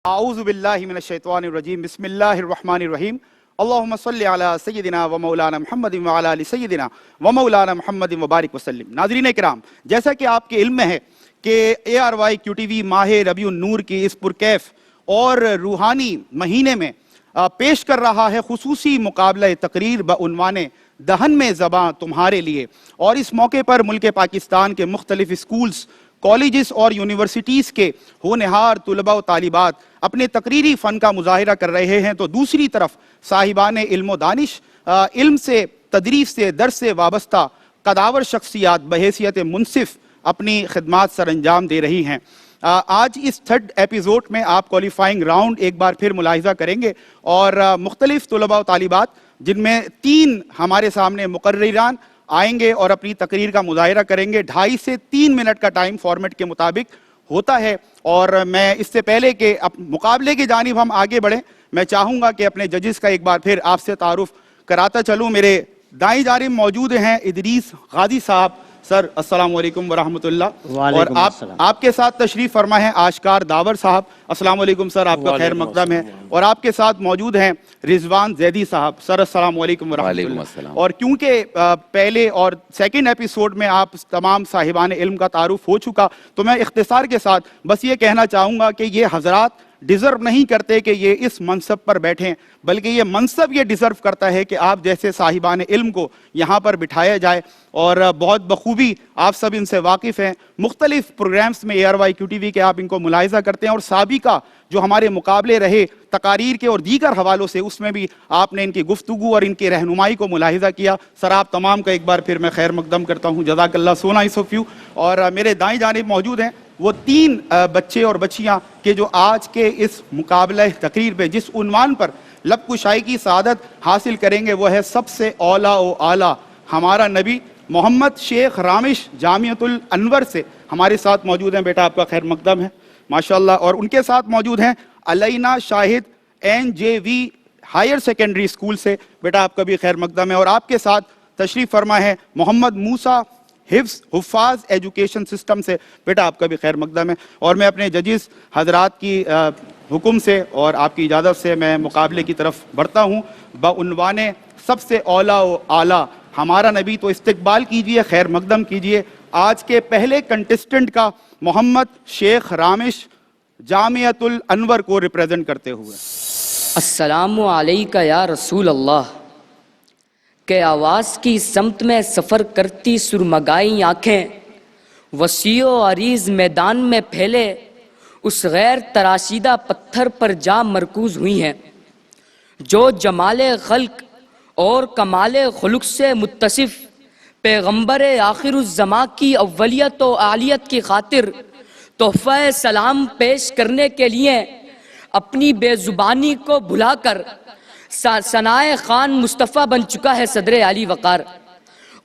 اعوذ باللہ من الشیطان الرجیم بسم اللہ الرحمن الرحیم اللہم صلی علی سیدنا و مولانا محمد و علی آل سیدنا و مولانا محمد وبارک وسلم۔ ناظرین کرام، جیسا کہ آپ کے علم میں ہے کہ ARY-QTV ماہ ربیع النور کی اس پرکیف اور روحانی مہینے میں پیش کر رہا ہے خصوصی مقابلہ تقریر بعنوان دہن میں زباں تمہارے لیے، اور اس موقع پر ملک پاکستان کے مختلف اسکولز، کالجز اور یونیورسٹیز کے ہونہار طلباء و طالبات اپنے تقریری فن کا مظاہرہ کر رہے ہیں، تو دوسری طرف صاحبان علم و دانش، علم سے، تدریس سے، درس سے وابستہ قداور شخصیات بحیثیت منصف اپنی خدمات سر انجام دے رہی ہیں۔ آج اس تھرڈ ایپیزوڈ میں آپ کوالیفائنگ راؤنڈ ایک بار پھر ملاحظہ کریں گے، اور مختلف طلباء و طالبات جن میں 3 ہمارے سامنے مقرران آئیں گے اور اپنی تقریر کا مظاہرہ کریں گے۔ 2.5 سے 3 منٹ کا ٹائم فارمیٹ کے مطابق ہوتا ہے، اور میں اس سے پہلے کہ مقابلے کی جانب ہم آگے بڑھیں، میں چاہوں گا کہ اپنے ججز کا ایک بار پھر آپ سے تعارف کراتا چلوں۔ میرے دائیں جانب موجود ہیں ادریس غازی صاحب۔ سر السلام علیکم ورحمۃ اللہ۔ اور آپ کے ساتھ تشریف فرما ہے آشکار داور صاحب۔ السلام علیکم سر، آپ کا خیر مقدم ہے۔ اور آپ کے ساتھ موجود ہیں رضوان زیدی صاحب۔ سر السلام علیکم ورحمۃ اللہ۔ اور کیونکہ پہلے اور سیکنڈ ایپیسوڈ میں آپ تمام صاحبان علم کا تعارف ہو چکا، تو میں اختصار کے ساتھ بس یہ کہنا چاہوں گا کہ یہ حضرات ڈیزرو نہیں کرتے کہ یہ اس منصب پر بیٹھیں، بلکہ یہ منصب یہ ڈیزرو کرتا ہے کہ آپ جیسے صاحبان علم کو یہاں پر بٹھایا جائے، اور بہت بخوبی آپ سب ان سے واقف ہیں۔ مختلف پروگرامز میں ARY-QTV کے آپ ان کو ملاحظہ کرتے ہیں، اور سابقہ جو ہمارے مقابلے رہے تقاریر کے اور دیگر حوالوں سے، اس میں بھی آپ نے ان کی گفتگو اور ان کی رہنمائی کو ملاحظہ کیا۔ سر آپ تمام کا ایک بار پھر میں خیر مقدم کرتا ہوں، جزاک اللہ سو نائس آف یو۔ اور میرے دائیں جانب موجود ہیں وہ 3 بچے اور بچیاں کہ جو آج کے اس مقابلہ تقریر پہ جس عنوان پر لب کشائی کی سعادت حاصل کریں گے، وہ ہے سب سے اولا و اعلیٰ ہمارا نبی۔ محمد شیخ رامش جامعۃ الانور سے ہمارے ساتھ موجود ہیں، بیٹا آپ کا خیر مقدم ہے ماشاءاللہ۔ اور ان کے ساتھ موجود ہیں علینا شاہد NJV ہائر سیکنڈری اسکول سے، بیٹا آپ کا بھی خیر مقدم ہے۔ اور آپ کے ساتھ تشریف فرما ہے محمد موسیٰ حفاظ ایجوکیشن سسٹم سے، بیٹا آپ کا بھی خیر مقدم ہے۔ اور میں اپنے ججز حضرات کی حکم سے اور آپ کی اجازت سے میں مقابلے کی طرف بڑھتا ہوں بعنوان سب سے اولا و اعلیٰ ہمارا نبی۔ تو استقبال کیجئے، خیر مقدم کیجئے آج کے پہلے کنٹسٹنٹ کا، محمد شیخ رامش جامعۃ الانور کو ریپریزنٹ کرتے ہوئے۔ السلام علیکہ یا رسول اللہ، کہ آواز کی سمت میں سفر کرتی سرمگائی آنکھیں وسیع و عریض میدان میں پھیلے اس غیر تراشیدہ پتھر پر جا مرکوز ہوئی ہیں، جو جمال خلق اور کمال خلق سے متصف پیغمبر آخر الزماں کی اولیت و عالیت کی خاطر تحفہ سلام پیش کرنے کے لیے اپنی بے زبانی کو بھلا کر ثنائے خان مصطفیٰ بن چکا ہے صدر علی وقار۔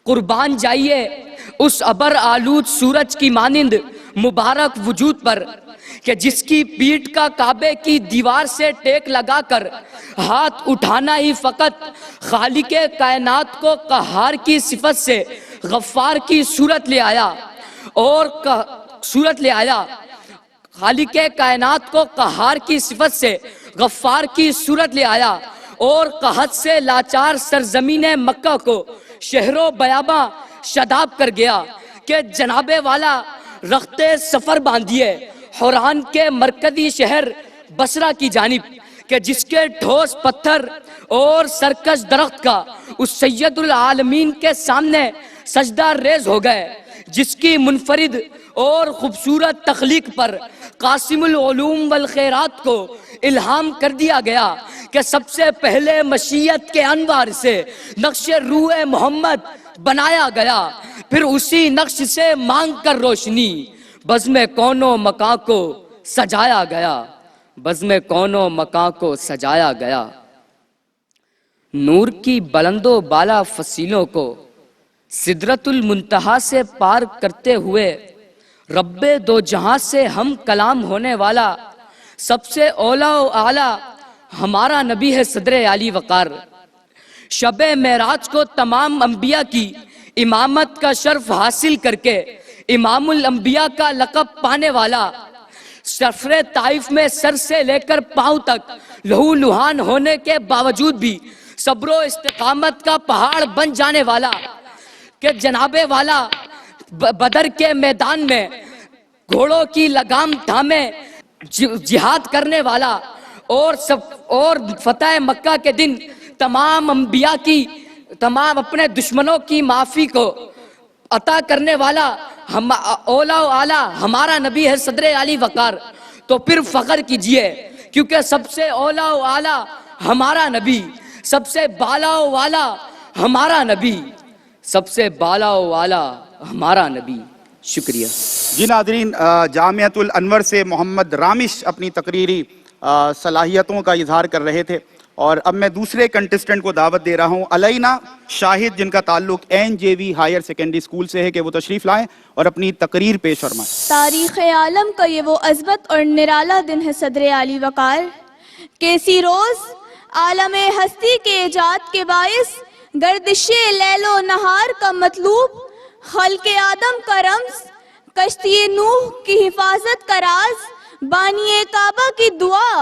قربان جائیے اس ابر آلود سورج کی مانند مبارک وجود پر کہ جس کی پیٹھ کا کعبے کی دیوار سے ٹیک لگا کر ہاتھ اٹھانا ہی فقط خالق کائنات کو قہار کی صفت سے غفار کی صورت لے آیا، اور خالق کائنات کو قہار کی صفت سے غفار کی صورت لے آیا، اور قحط سے لاچار سرزمین مکہ کو شہر و بیاباں شاداب کر گیا کہ جناب والا رخت سفر باندھیے حوران کے مرکزی شہر بصرہ کی جانب، کہ جس کے ٹھوس پتھر اور سرکش درخت کا اس سید العالمین کے سامنے سجدہ ریز ہو گئے، جس کی منفرد اور خوبصورت تخلیق پر قاسم العلوم والخیرات کو الہام کر دیا گیا کہ سب سے پہلے مشیت کے انوار سے نقش روح محمد بنایا گیا، پھر اسی نقش سے مانگ کر روشنی بزم کون و مکان کو سجایا گیا، بزم کون و مکان کو سجایا گیا۔ نور کی بلند و بالا فصیلوں کو سدرت المنتہا سے پار کرتے ہوئے رب دو جہاں سے ہم کلام ہونے والا سب سے اولا و اعلیٰ ہمارا نبی ہے صدر علی وقار۔ شب معراج کو تمام انبیاء کی امامت کا شرف حاصل کر کے امام الانبیاء کا لقب پانے والا سفر طائف میں سر سے لے کر پاؤں تک لہو لہان ہونے کے باوجود بھی صبر و استقامت کا پہاڑ بن جانے والا، کہ جناب والا بدر کے میدان میں گھوڑوں کی لگام تھامے جہاد کرنے والا، اور فتح مکہ کے دن تمام انبیاء کی، تمام اپنے دشمنوں کی معافی کو عطا کرنے والا اولا و اعلیٰ ہمارا نبی ہے صدر علی وقار، تو پھر فخر کیجئے، کیونکہ سب سے اولا و اعلیٰ ہمارا نبی، سب سے بالا و والا ہمارا نبی، سب سے بالا و والا ہمارا نبی۔ شکریہ۔ جی ناظرین، جامعۃ الانور سے محمد رامش اپنی تقریری صلاحیتوں کا اظہار کر رہے تھے، اور اب میں دوسرے کنٹسٹنٹ کو دعوت دے رہا ہوں، علینا شاہد، جن کا تعلق NJV ہائر سیکنڈری اسکول سے ہے، کہ وہ تشریف لائیں اور اپنی تقریر پیش فرمائیں۔ تاریخ عالم کا یہ وہ عظمت اور نرالا دن ہے صدر علی وقار، کہ اسی روز عالم ہستی کے ایجاد کے باعث گردش لیل و نہار کا مطلوب، خلق آدم کا رمز، کشتی نوح کی حفاظت کا راز، بانی کعبہ کی دعا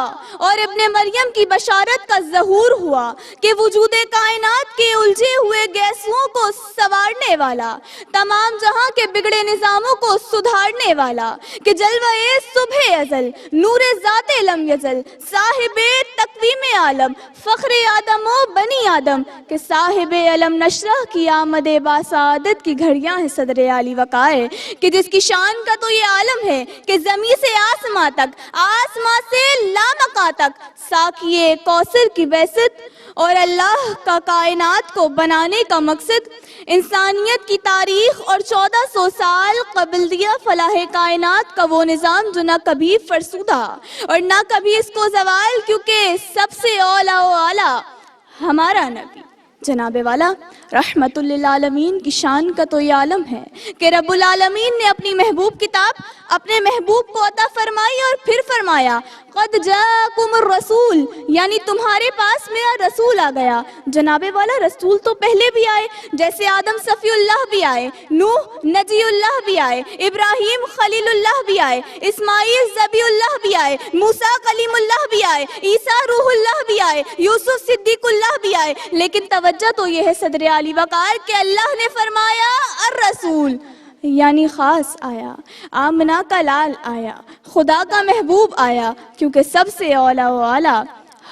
اور ابن مریم کی بشارت کا ظہور ہوا، کہ وجود کائنات کے الجھے ہوئے گیسوؤں کو سنوارنے والا، تمام جہاں کے بگڑے نظاموں کو سدھارنے والا، کہ جلوہ صبح ازل، نور ذات لم یزل، صاحب تقویم عالم، فخر آدم و بنی آدم، کہ صاحب علم نشرح کی آمد باسعادت کی گھڑیاں ہیں صدر علی وقار، کہ جس کی شان کا تو یہ عالم ہے کہ زمین سے آسمان تک، آسمان سے لامکاں تک، ساقیے کوثر کی بعثت اور اللہ کا کائنات کو بنانے کا مقصد، انسانیت کی تاریخ اور 1400 سال قبل دیا فلاح کائنات کا وہ نظام جو نہ کبھی فرسودہ اور نہ کبھی اس کو زوال، کیونکہ سب سے اولا و اعلیٰ ہمارا نبی جناب والا رحمت للعالمین کی شان کا تو یہ عالم ہے، کہ رب العالمین نے اپنی محبوب کتاب اپنے محبوب کو عطا فرمائی، اور پھر فرمایا قد جاءکم الرسول، یعنی تمہارے پاس میرا رسول آ گیا۔ جناب والا رسول تو پہلے بھی آئے، جیسے آدم صفی اللہ بھی آئے، نوح نجی اللہ بھی آئے، ابراہیم خلیل اللہ بھی آئے، اسماعیل ذبی اللہ بھی آئے، موسیٰ کلیم اللہ بھی آئے، عیسیٰ روح اللہ بھی آئے، یوسف صدیق اللہ بھی آئے، لیکن توجہ تو یہ ہے صدر علی وقار کہ اللہ نے فرمایا الرسول، یعنی خاص آیا، آمنہ کا لال آیا، خدا کا محبوب آیا، کیونکہ سب سے اولا و اعلیٰ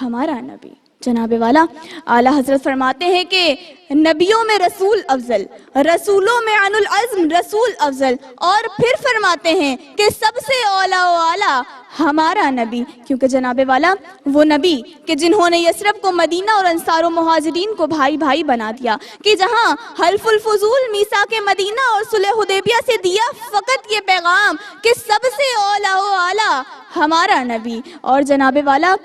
ہمارا نبی جناب والا اعلیٰ حضرت فرماتے ہیں کہ نبیوں میں رسول افضل، رسولوں میں عن العزم رسول افضل، اور پھر فرماتے ہیں کہ سب سے اولا و اعلیٰ ہمارا نبی، کیونکہ جناب والا وہ نبی کہ جنہوں نے یثرب کو مدینہ اور انصار و مہاجرین کو بھائی بھائی بنا دیا، کہ جہاں حلف الفضول میثاق مدینہ اور صلح حدیبیہ سے دیا فقط یہ پیغام کہ سب سے اولا و اعلیٰ ہمارا نبی، اور جناب والا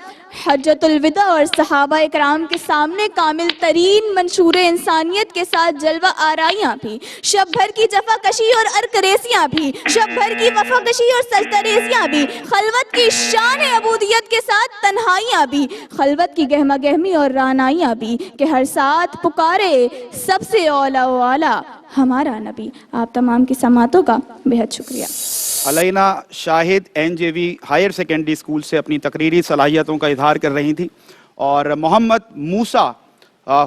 حجۃ الوداع اور صحابہ اکرام کے سامنے کامل ترین منشور انسانیت کے ساتھ جلوہ آرائیاں بھی، شب بھر کی جفا کشی اور عرق ریزیاں بھی، شب بھر کی وفا کشی اور سجدہ ریزیاں بھی، خلوت کی شان عبودیت کے ساتھ تنہائیاں بھی، خلوت کی گہما گہمی اور رانائیاں بھی، کہ ہر ساتھ پکارے سب سے اولا و اعلیٰ ہمارا نبی۔ آپ تمام کی سماعتوں کا بہت شکریہ۔ علینا شاہد NJV ہائر سیکنڈری اسکول سے اپنی تقریری صلاحیتوں کا اظہار کر رہی تھیں، اور محمد موسیٰ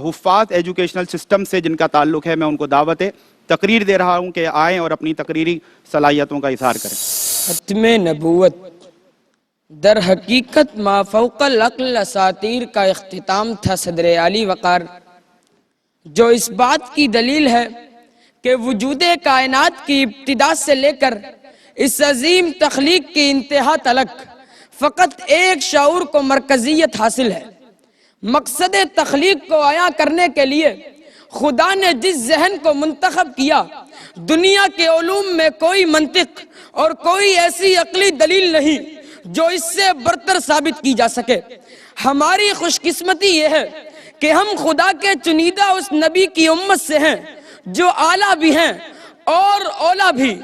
حفاظ ایجوکیشنل سسٹم سے جن کا تعلق ہے، میں ان کو دعوت تقریر دے رہا ہوں کہ آئیں اور اپنی تقریری صلاحیتوں کا اظہار کریں۔ ختم نبوت در حقیقت ما فوق العقل اساطیر کا اختتام تھا صدر علی وقار، جو اس بات کی دلیل ہے کہ وجود کائنات کی ابتدا سے لے کر اس عظیم تخلیق کی انتہا تلک فقط ایک شعور کو مرکزیت حاصل ہے۔ مقصد تخلیق کو عیاں کرنے کے لیے خدا نے جس ذہن کو منتخب کیا، دنیا کے علوم میں کوئی منطق اور کوئی ایسی عقلی دلیل نہیں جو اس سے برتر ثابت کی جا سکے۔ ہماری خوش قسمتی یہ ہے کہ ہم خدا کے چنیدہ اس نبی کی امت سے ہیں جو اعلیٰ بھی ہیں اور اولا بھی۔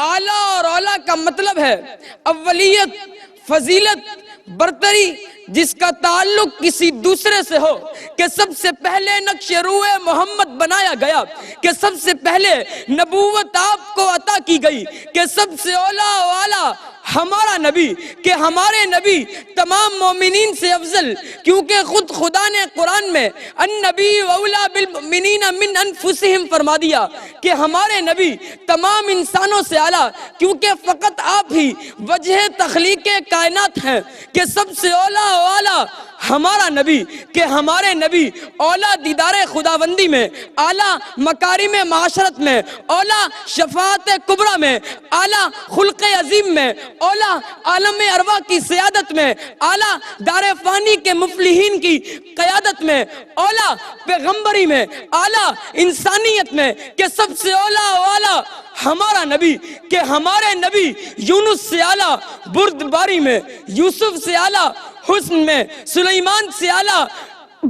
اعلیٰ اور اولا کا مطلب ہے اولیت، فضیلت، برتری، جس کا تعلق کسی دوسرے سے ہو، کہ سب سے پہلے نقش روح محمد بنایا گیا، کہ سب سے پہلے نبوت آپ کو عطا کی گئی، کہ سب سے اولا والا ہمارا نبی، کہ ہمارے نبی تمام مومنین سے افضل، کیونکہ خود خدا نے قرآن میں النبی اولا بالمؤمنین من انفسہم فرما دیا کہ ہمارے نبی تمام انسانوں سے اعلیٰ، کیونکہ فقط آپ ہی وجہ تخلیق کائنات ہیں، کہ سب سے اولا والا ہمارا نبی، کہ ہمارے نبی اولا دیدار خداوندی میں، اعلیٰ مکارم معاشرت میں، اولا شفاعت کبریٰ میں، اعلیٰ خلق عظیم میں، اولا عالم ارواح کی سیادت میں، اعلیٰ دار فانی کے مفلحین کی قیادت میں، اولا پیغمبری میں، اعلیٰ انسانیت میں، کہ سب سے اولا والا ہمارا نبی، کہ ہمارے نبی یونس سے اعلیٰ بردباری میں، یوسف سے اعلیٰ حسن میں، سلیمان سے اعلیٰ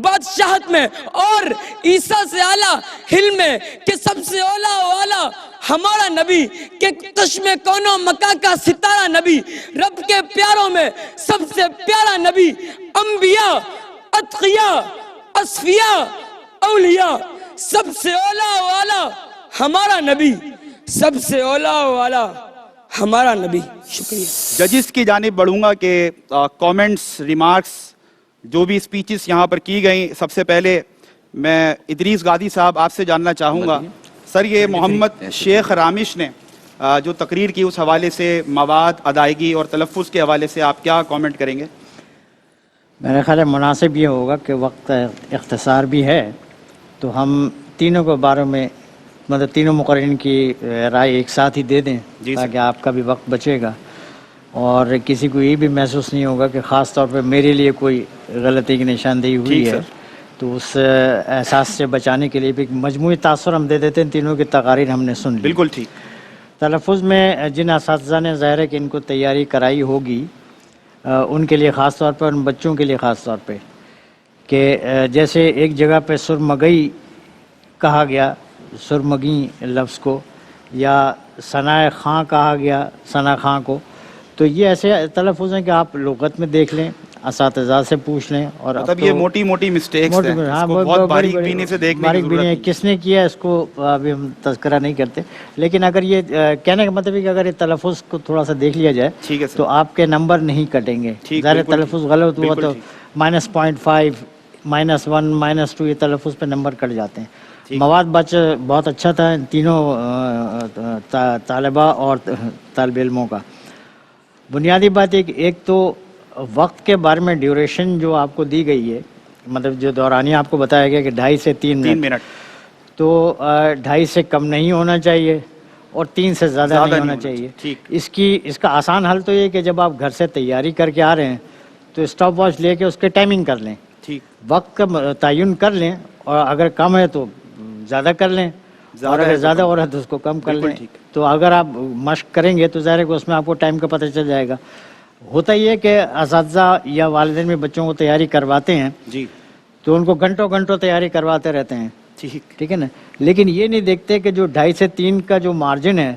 بادشاہت میں، اور عیسیٰ سے اعلیٰ حلم میں، کہ سب سے اولا والا ہمارا نبی، کہ چشم کون و مکہ کا ستارہ نبی، رب کے پیاروں میں سب سے پیارا نبی، انبیاء، اتقیاء، اصفیاء، اولیاء، سب سے اولا والا ہمارا نبی، سب سے اولا والا ہمارا نبی۔ شکریہ۔ ججز کی جانب بڑھوں گا کہ کامنٹس، ریمارکس، جو بھی سپیچز یہاں پر کی گئیں، سب سے پہلے میں ادریس غازی صاحب آپ سے جاننا چاہوں گا، سر یہ محمد شیخ رامش نے جو تقریر کی اس حوالے سے مواد، ادائیگی اور تلفظ کے حوالے سے آپ کیا کامنٹ کریں گے؟ میرا خیال ہے مناسب یہ ہوگا کہ وقت اختصار بھی ہے تو ہم تینوں کے بارے میں مطلب تینوں مقررین کی رائے ایک ساتھ ہی دے دیں تاکہ آپ کا بھی وقت بچے گا اور کسی کو یہ بھی محسوس نہیں ہوگا کہ خاص طور پہ میرے لیے کوئی غلطی کی نشاندہی ہوئی ہے، تو اس احساس سے بچانے کے لیے بھی مجموعی تاثر ہم دے دیتے ہیں۔ تینوں کی تقاریر ہم نے سن لی۔ بالکل ٹھیک۔ تلفظ میں جن اساتذہ نے ظاہر ہے کہ ان کو تیاری کرائی ہوگی، ان کے لیے خاص طور پہ، ان بچوں کے لیے خاص طور پہ، کہ جیسے ایک جگہ پہ سرمگئی کہا گیا، سرمگی لفظ کو، یا ثناء خاں کہا گیا، ثنا خاں کو، تو یہ ایسے تلفظ ہیں کہ آپ لغت میں دیکھ لیں، اساتذہ سے پوچھ لیں، اور مطلب یہ موٹی موٹی مسٹیکس ہیں، اس کو بہت باریک بینی سے دیکھنے کی ضرورت ہے۔ کس نے کیا اس کو ابھی ہم تذکرہ نہیں کرتے، لیکن اگر یہ کہنے کا مطلب ہے کہ اگر یہ تلفظ کو تھوڑا سا دیکھ لیا جائے تو آپ کے نمبر نہیں کٹیں گے۔ ظاہر تلفظ غلط ہوا تو -0.5 -1 -2 یہ تلفظ پہ نمبر کٹ جاتے ہیں۔ مواد بہت اچھا تھا ان تینوں طالبہ اور طالب علموں کا۔ بنیادی بات ایک تو وقت کے بارے میں ڈیوریشن جو آپ کو دی گئی ہے، مطلب جو دورانیہ آپ کو بتایا گیا کہ 2.5 سے 3 منٹ، تو 2.5 سے کم نہیں ہونا چاہیے اور 3 سے زیادہ نہیں ہونا چاہیے۔ اس کا آسان حل تو یہ کہ جب آپ گھر سے تیاری کر کے آ رہے ہیں تو اسٹاپ واچ لے کے اس کے ٹائمنگ کر لیں، وقت کا تعین کر لیں، اور اگر کم ہے تو زیادہ کر لیں، اور اگر زیادہ ہو رہا ہے تو اس کو کم کر لیں۔ تو اگر آپ مشق کریں گے تو ظاہر ہے کہ اس میں آپ کو ٹائم کا پتہ چل جائے گا۔ ہوتا یہ ہے کہ اساتذہ یا والدین بھی بچوں کو تیاری کرواتے ہیں تو ان کو گھنٹوں گھنٹوں تیاری کرواتے رہتے ہیں، ٹھیک ہے نا، لیکن یہ نہیں دیکھتے کہ جو 2.5 سے 3 کا جو مارجن ہے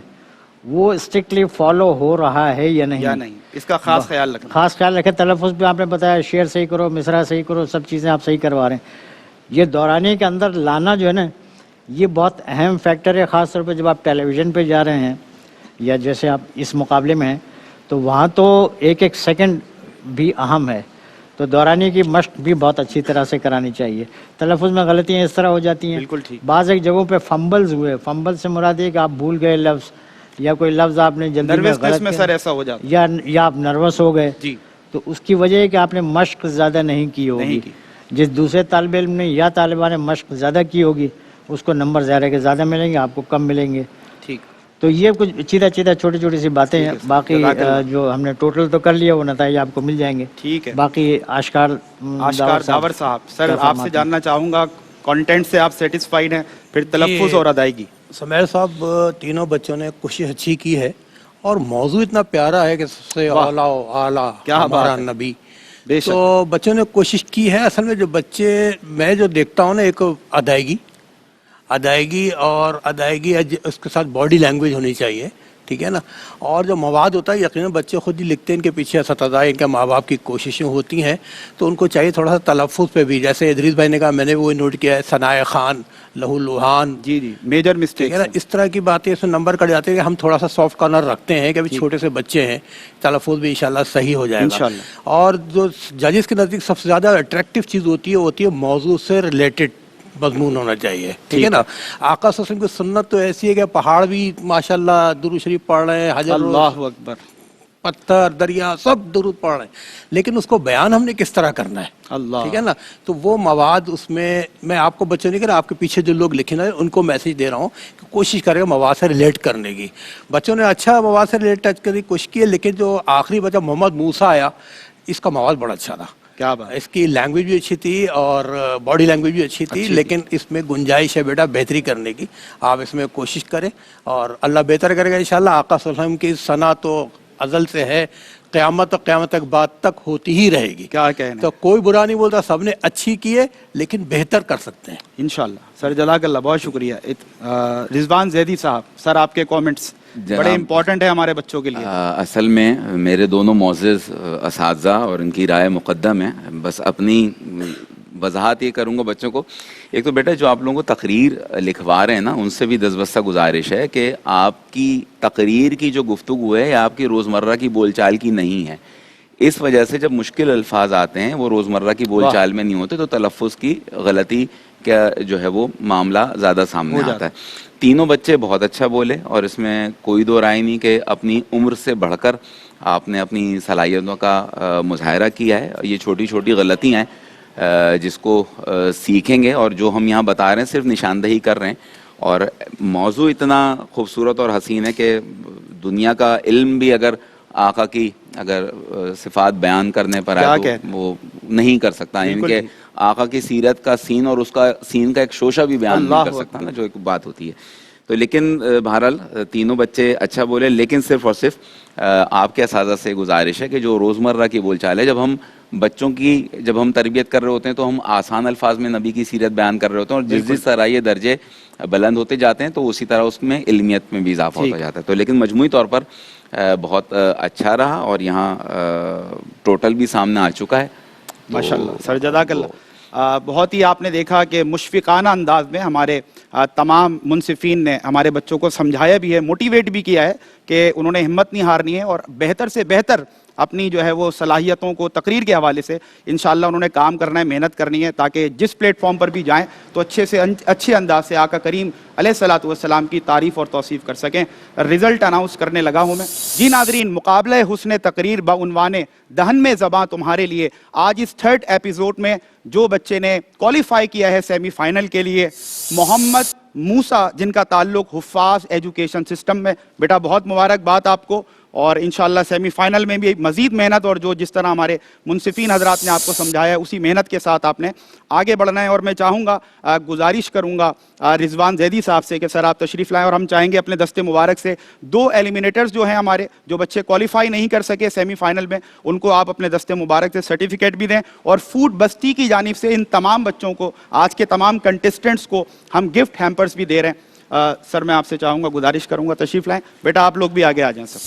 وہ اسٹرکٹلی فالو ہو رہا ہے یا نہیں، اس کا خاص خیال رکھیں۔ خاص خیال رکھیں۔ تلفظ پہ آپ نے بتایا شعر صحیح کرو، مصرع صحیح کرو، سب چیزیں آپ صحیح کروا رہے ہیں۔ یہ دورانیے کے اندر لانا جو ہے نا، یہ بہت اہم فیکٹر ہے، خاص طور پہ جب آپ ٹیلی ویژن پہ جا رہے ہیں یا جیسے آپ اس مقابلے میں ہیں تو وہاں تو ایک ایک سیکنڈ بھی اہم ہے، تو دورانیے کی مشق بھی بہت اچھی طرح سے کرانی چاہیے۔ تلفظ میں غلطیاں اس طرح ہو جاتی ہیں، بعض ایک جگہوں پہ فمبلز ہوئے، فمبل سے مراد ہے کہ آپ بھول گئے لفظ، یا کوئی لفظ آپ نے جلدی میں غلط کیا، یا آپ نروس ہو گئے، تو اس کی وجہ ہے کہ آپ نے مشق زیادہ نہیں کی ہوگی۔ جس دوسرے طالب علم نے یا طالبہ نے مشق زیادہ کی ہوگی اس کو نمبر زیادہ کے زیادہ ملیں گے، آپ کو کم ملیں گے۔ تو یہ کچھ چیدہ چھوٹی چھوٹی سی باتیں ہیں، باقی جو ہم نے ٹوٹل تو کر لیا وہ نتائج آپ کو مل جائیں گے۔ ٹھیک ہے، باقی آشکار داور صاحب، سر آپ سے جاننا چاہوں گا کانٹینٹ سے آپ سیٹسفائیڈ ہیں، پھر تلفظ اور ادائیگی؟ سمیر صاحب، تینوں بچوں نے کوشش اچھی کی ہے اور موضوع اتنا پیارا ہے کہ سب سے اعلیٰ و اعلیٰ ہمارا نبی، تو بچوں نے کوشش کی ہے۔ اصل میں جو بچے میں جو دیکھتا ہوں نا، ایک ادائیگی اور ادائیگی اس کے ساتھ باڈی لینگویج ہونی چاہیے ٹھیک ہے نا. اور جو مواد ہوتا ہے یقیناً بچے خود ہی لکھتے ہیں, ان کے پیچھے اساتذہ ان کے ماں باپ کی کوششیں ہوتی ہیں, تو ان کو چاہیے تھوڑا سا تلفظ پہ بھی, جیسے ادریس بھائی نے کہا, میں نے وہ نوٹ کیا ہے, ثنائے خان, لہو لوہان, جی میجر مسٹیک ہے نا, اس طرح کی باتیں اس میں نمبر کٹ جاتے ہیں کہ ہم تھوڑا سا سافٹ کارنر رکھتے ہیں کہ ابھی چھوٹے سے بچے ہیں, تلفظ بھی انشاءاللہ صحیح ہو جائے گا. اور جو ججز کے نزدیک سب سے زیادہ اٹریکٹیو چیز ہوتی ہے موضوع سے ریلیٹڈ مضمون ہونا چاہیے, ٹھیک ہے نا. آقا صلی اللہ علیہ وسلم کی سنت تو ایسی ہے کہ پہاڑ بھی ماشاءاللہ درود شریف پڑھ رہے ہیں, حجر, اللہ اکبر, پتھر, دریا, سب درود پڑھ رہے ہیں, لیکن اس کو بیان ہم نے کس طرح کرنا ہے, اللہ, ٹھیک ہے نا. تو وہ مواد اس میں آپ کو بچوں نہیں کر رہا, آپ کے پیچھے جو لوگ لکھے نا ان کو میسج دے رہا ہوں کہ کوشش کرے گا مواد سے ریلیٹ کرنے کی. بچوں نے اچھا مواد سے ریلیٹ ٹچ کرنے کی کوشش کی ہے, لیکن جو آخری بچہ محمد موسیٰ آیا, اس کا مواد بڑا اچھا تھا. کیا بات, اس کی لینگویج بھی اچھی تھی اور باڈی لینگویج بھی اچھی تھی, لیکن اس میں گنجائش ہے بیٹا بہتری کرنے کی. آپ اس میں کوشش کریں اور اللہ بہتر کرے گا انشاءاللہ. آقا صلی اللہ علیہ وسلم کی ثنا تو ازل سے ہے, قیامت تک بعد تک ہوتی ہی رہے گی. کیا کہنا, تو کوئی برا نہیں بولتا, سب نے اچھی کی ہے, لیکن بہتر کر سکتے ہیں انشاءاللہ. سر جزاک اللہ, بہت شکریہ. رضوان زیدی صاحب, سر آپ کے کامنٹس بڑے امپورٹنٹ ہیں ہمارے بچوں کے لیے. اصل میں میرے دونوں معزز اساتذہ اور ان کی رائے مقدم ہے, بس اپنی وضاحت یہ کروں گا بچوں کو. ایک تو بیٹا جو آپ لوگوں کو تقریر لکھوا رہے ہیں نا, ان سے بھی دستبستہ گزارش ہے کہ آپ کی تقریر کی جو گفتگو ہے یا آپ کی روزمرہ کی بول چال کی نہیں ہے. اس وجہ سے جب مشکل الفاظ آتے ہیں وہ روزمرہ کی بول چال میں نہیں ہوتے, تو تلفظ کی غلطی کا جو ہے وہ معاملہ زیادہ سامنے آتا ہے. تینوں بچے بہت اچھا بولے, اور اس میں کوئی دو رائے نہیں کہ اپنی عمر سے بڑھ کر آپ نے اپنی صلاحیتوں کا مظاہرہ کیا ہے. یہ چھوٹی چھوٹی غلطیاں ہیں جس کو سیکھیں گے, اور جو ہم یہاں بتا رہے ہیں صرف نشاندہی کر رہے ہیں. اور موضوع اتنا خوبصورت اور حسین ہے کہ دنیا کا علم بھی اگر آقا کی صفات بیان کرنے پر آئے تو وہ نہیں کر سکتا, یعنی کہ آقا کی سیرت کا سین اور اس کا سین کا ایک شوشہ بھی بیان نہیں کر سکتا نا, جو ایک بات ہوتی ہے. تو لیکن بہرحال تینوں بچے اچھا بولے, لیکن صرف اور صرف آپ کے اساتذہ سے گزارش ہے کہ جو روزمرہ کی بول چال ہے, جب ہم بچوں کی جب ہم تربیت کر رہے ہوتے ہیں تو ہم آسان الفاظ میں نبی کی سیرت بیان کر رہے ہوتے ہیں, اور جس طرح یہ درجے بلند ہوتے جاتے ہیں تو اسی طرح اس میں علمیت میں بھی اضافہ ہوتا جاتا ہے. تو لیکن مجموعی طور پر بہت اچھا رہا, اور یہاں ٹوٹل بھی سامنے آ چکا ہے. ماشاءاللہ سر جزاک اللہ. بہت ہی آپ نے دیکھا کہ مشفقانہ انداز میں ہمارے تمام منصفین نے ہمارے بچوں کو سمجھایا بھی ہے, موٹیویٹ بھی کیا ہے کہ انہوں نے ہمت نہیں ہارنی ہے, اور بہتر سے بہتر اپنی جو ہے وہ صلاحیتوں کو تقریر کے حوالے سے انشاءاللہ انہوں نے کام کرنا ہے, محنت کرنی ہے, تاکہ جس پلیٹ فارم پر بھی جائیں تو اچھے انداز سے آقا کریم علیہ الصلوۃ والسلام کی تعریف اور توصیف کر سکیں. رزلٹ اناؤنس کرنے لگا ہوں میں. جی ناظرین, مقابلہ حسن تقریر بعنوان دہن میں زباں تمہارے لیے, آج اس 3rd ایپیسوڈ میں جو بچے نے کوالیفائی کیا ہے سیمی فائنل کے لیے, محمد موسیٰ, جن کا تعلق حفاظ ایجوکیشن سسٹم میں. بیٹا بہت مبارکباد آپ کو, اور انشاءاللہ سیمی فائنل میں بھی مزید محنت, اور جس طرح ہمارے منصفین حضرات نے آپ کو سمجھایا ہے اسی محنت کے ساتھ آپ نے آگے بڑھنا ہے. اور میں چاہوں گا, گزارش کروں گا رضوان زیدی صاحب سے کہ سر آپ تشریف لائیں, اور ہم چاہیں گے اپنے دستے مبارک سے 2 ایلیمینیٹرز جو ہیں ہمارے, جو بچے کوالیفائی نہیں کر سکے سیمی فائنل میں, ان کو آپ اپنے دستے مبارک سے سرٹیفکیٹ بھی دیں. اور فوڈ بستی کی جانب سے ان تمام بچوں کو, آج کے تمام کنٹیسٹنٹس کو ہم گفٹ ہیمپرز بھی دے رہے ہیں. سر میں آپ سے چاہوں گا, گزارش کروں گا, تشریف لائیں. بیٹا آپ لوگ بھی آگے آ جائیں. سر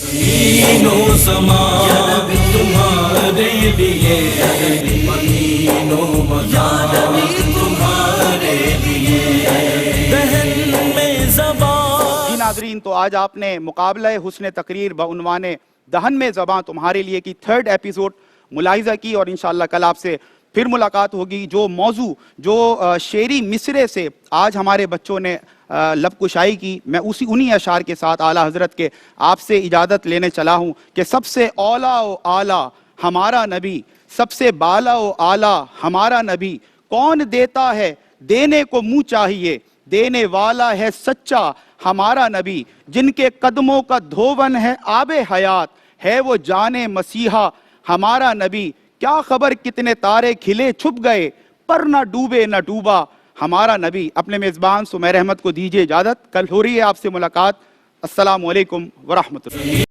جی ناظرین, تو آج آپ نے مقابلہ حسن تقریر بعنوان دہن میں زباں تمہارے لیے کی 3rd ایپیسوڈ ملاحظہ کی, اور انشاءاللہ کل آپ سے پھر ملاقات ہوگی. جو موضوع, جو شعری مصرے سے آج ہمارے بچوں نے لب کشائی کی, میں انہی اشعار کے ساتھ اعلیٰ حضرت کے آپ سے اجازت لینے چلا ہوں کہ سب سے اولا و اعلیٰ ہمارا نبی, سب سے بالا و اعلیٰ ہمارا نبی, کون دیتا ہے دینے کو منہ چاہیے, دینے والا ہے سچا ہمارا نبی, جن کے قدموں کا دھوون ہے آب حیات, ہے وہ جان مسیحا ہمارا نبی. کیا خبر کتنے تارے کھلے چھپ گئے, پر نہ ڈوبے نہ ڈوبا ہمارا نبی. اپنے میزبان سمیر احمد کو دیجیے اجازت, کل ہو رہی ہے آپ سے ملاقات. السلام علیکم ورحمۃ اللہ.